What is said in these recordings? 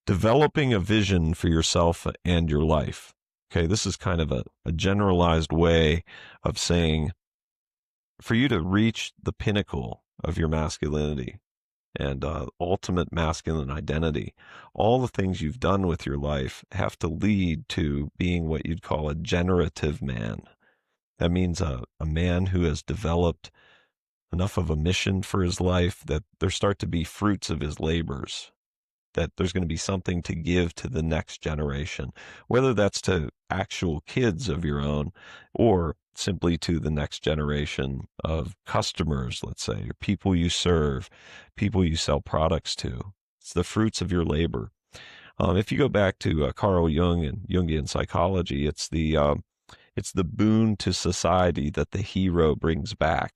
developing a vision for yourself and your life. Okay, this is kind of a generalized way of saying for you to reach the pinnacle of your masculinity and ultimate masculine identity, all the things you've done with your life have to lead to being what you'd call a generative man. That means a man who has developed enough of a mission for his life that there start to be fruits of his labors, that there's going to be something to give to the next generation, whether that's to actual kids of your own or simply to the next generation of customers, let's say, or people you serve, people you sell products to. It's the fruits of your labor. If you go back to Carl Jung and Jungian psychology, it's the boon to society that the hero brings back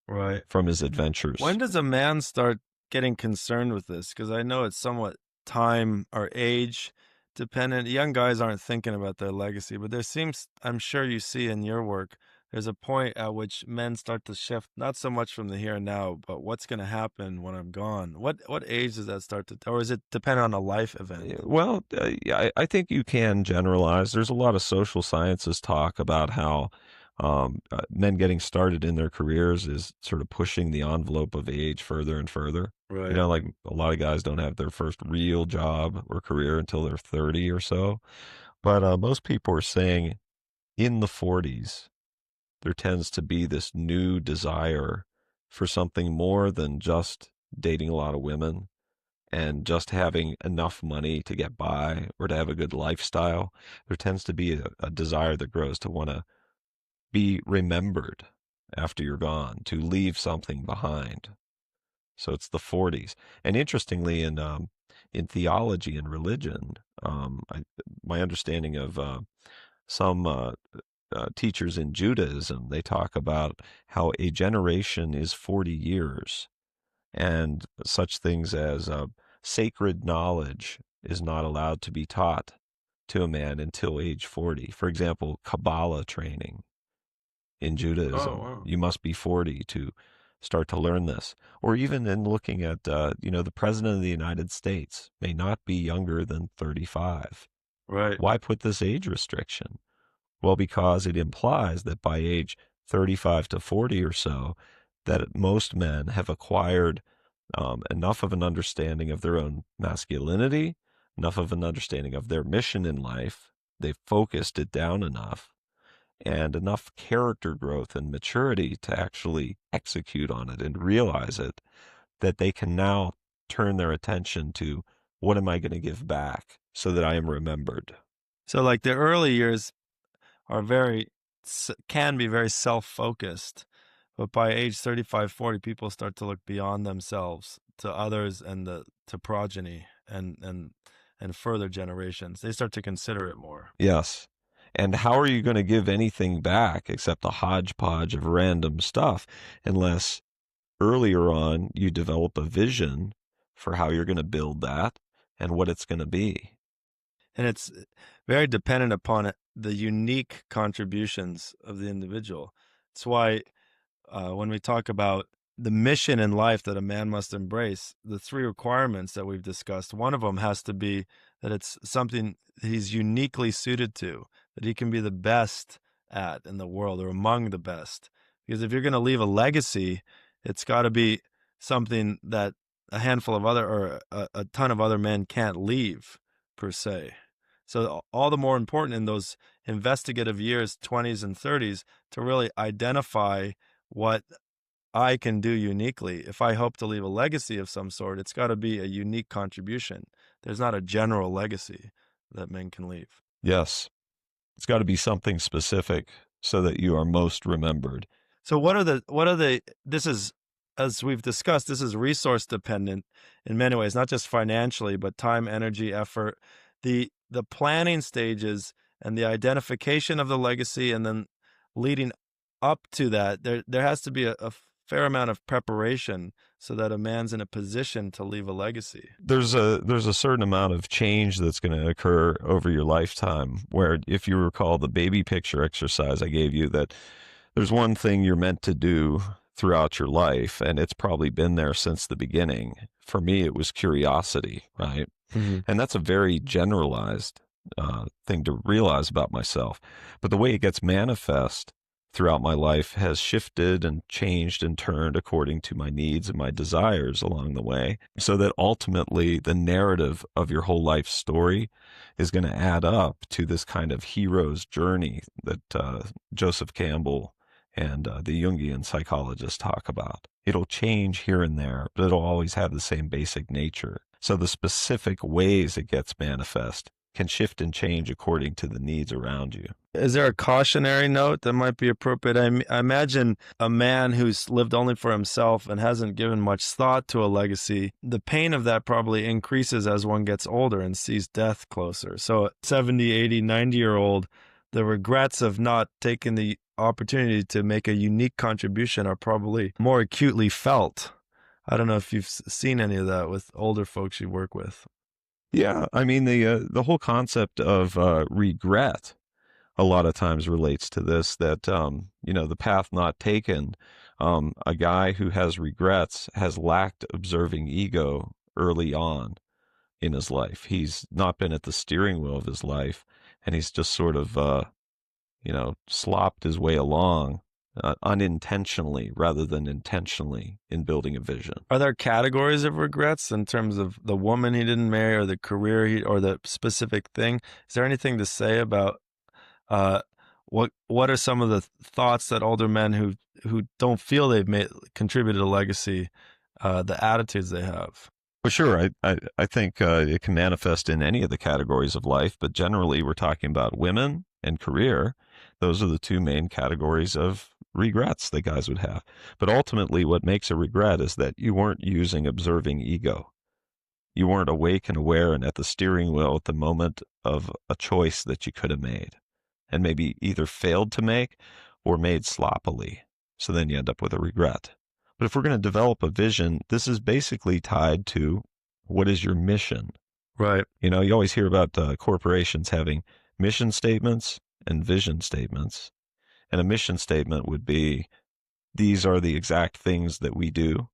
Right. from his adventures. When does a man start getting concerned with this? Because I know it's somewhat time or age dependent. Young guys aren't thinking about their legacy, but there seems, I'm sure you see in your work, there's a point at which men start to shift, not so much from the here and now, but what's going to happen when I'm gone. What age does that start to, or is it depend on a life event? Well, yeah, I think you can generalize. There's a lot of social sciences talk about how men getting started in their careers is sort of pushing the envelope of age further and further. You Right. know, like a lot of guys don't have their first real job or career until they're 30 or so. But most people are saying in the 40s, there tends to be this new desire for something more than just dating a lot of women and just having enough money to get by or to have a good lifestyle. There tends to be a desire that grows to want to be remembered after you're gone, to leave something behind. So it's the 40s. And interestingly, in theology and religion, my understanding of some teachers in Judaism, they talk about how a generation is 40 years, and such things as sacred knowledge is not allowed to be taught to a man until age 40. For example, Kabbalah training in Oh, Judaism, wow. you must be 40 to start to learn this. Or even in looking at, the president of the United States may not be younger than 35. Right. Why put this age restriction? Well, because it implies that by age 35 to 40 or so, that most men have acquired enough of an understanding of their own masculinity, enough of an understanding of their mission in life. They've focused it down enough and enough character growth and maturity to actually execute on it and realize it that they can now turn their attention to what am I going to give back so that I am remembered. So like the early years are can be very self-focused, but by age 35, 40, people start to look beyond themselves to others and to progeny and further generations. They start to consider it more. Yes. And how are you going to give anything back except a hodgepodge of random stuff unless earlier on you develop a vision for how you're going to build that and what it's going to be? And it's very dependent upon the unique contributions of the individual. It's why when we talk about the mission in life that a man must embrace, the three requirements that we've discussed, one of them has to be that it's something he's uniquely suited to, that he can be the best at in the world or among the best. Because if you're going to leave a legacy, it's got to be something that a handful of other or a ton of other men can't leave per se. So all the more important in those investigative years, 20s and 30s, to really identify what I can do uniquely. If I hope to leave a legacy of some sort, it's got to be a unique contribution. There's not a general legacy that men can leave. Yes. It's got to be something specific so that you are most remembered. So this is, as we've discussed, this is resource dependent in many ways, not just financially, but time, energy, effort, the planning stages and the identification of the legacy, and then leading up to that, there has to be a fair amount of preparation so that a man's in a position to leave a legacy. There's a certain amount of change that's going to occur over your lifetime where if you recall the baby picture exercise I gave you, that there's one thing you're meant to do throughout your life, and it's probably been there since the beginning. For me, it was curiosity, right? Hmm. And that's a very generalized thing to realize about myself. But the way it gets manifest throughout my life has shifted and changed and turned according to my needs and my desires along the way, so that ultimately the narrative of your whole life story is going to add up to this kind of hero's journey that Joseph Campbell and the Jungian psychologists talk about. It'll change here and there, but it'll always have the same basic nature. So the specific ways it gets manifest can shift and change according to the needs around you. Is there a cautionary note that might be appropriate? I imagine a man who's lived only for himself and hasn't given much thought to a legacy, the pain of that probably increases as one gets older and sees death closer. So 70, 80, 90-year-old, the regrets of not taking the opportunity to make a unique contribution are probably more acutely felt. I don't know if you've seen any of that with older folks you work with. Yeah, I mean the whole concept of regret a lot of times relates to this. That the path not taken. A guy who has regrets has lacked observing ego early on in his life. He's not been at the steering wheel of his life, and he's just sort of slopped his way along unintentionally rather than intentionally in building a vision. Are there categories of regrets in terms of the woman he didn't marry or the career or the specific thing? Is there anything to say about what are some of the thoughts that older men who don't feel they've contributed a legacy, the attitudes they have? For sure. I think it can manifest in any of the categories of life, but generally we're talking about women and career. Those are the two main categories of regrets that guys would have. But ultimately, what makes a regret is that you weren't using observing ego. You weren't awake and aware and at the steering wheel at the moment of a choice that you could have made, and maybe either failed to make or made sloppily. So then you end up with a regret. But if we're going to develop a vision, this is basically tied to what is your mission? Right. You always hear about corporations having mission statements and vision statements. And a mission statement would be, these are the exact things that we do.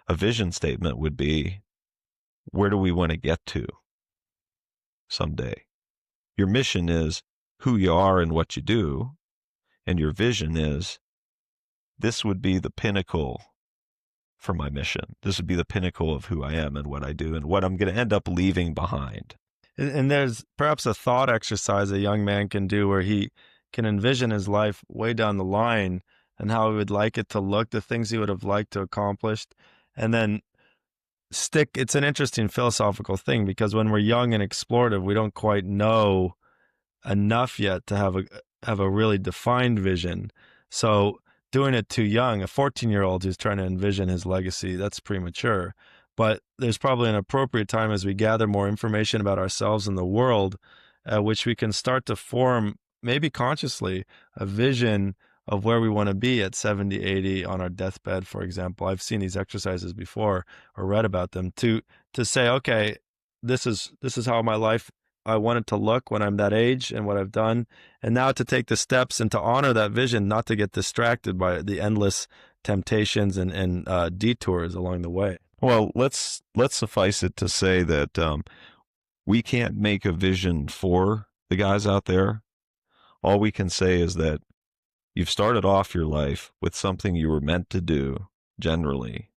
A vision statement would be, where do we want to get to someday? Your mission is who you are and what you do. And your vision is, this would be the pinnacle for my mission. This would be the pinnacle of who I am and what I do and what I'm going to end up leaving behind. And there's perhaps a thought exercise a young man can do where he can envision his life way down the line and how he would like it to look, the things he would have liked to accomplish, and then it's an interesting philosophical thing, because when we're young and explorative, we don't quite know enough yet to have a really defined vision. So doing it too young, a 14-year-old who's trying to envision his legacy, that's premature. But there's probably an appropriate time as we gather more information about ourselves and the world, which we can start to form, maybe consciously, a vision of where we want to be at 70, 80 on our deathbed, for example. I've seen these exercises before or read about them to say, okay, this is how my life I want it to look when I'm that age and what I've done. And now to take the steps and to honor that vision, not to get distracted by the endless temptations and detours along the way. Well, let's suffice it to say that we can't make a vision for the guys out there. All we can say is that you've started off your life with something you were meant to do, generally.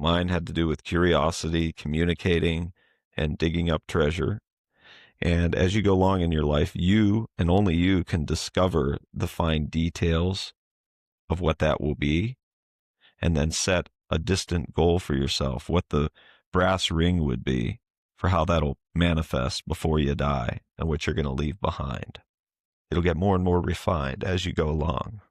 Mine had to do with curiosity, communicating, and digging up treasure. And as you go along in your life, you and only you can discover the fine details of what that will be, and then set a distant goal for yourself, what the brass ring would be for how that'll manifest before you die and what you're going to leave behind. It'll get more and more refined as you go along.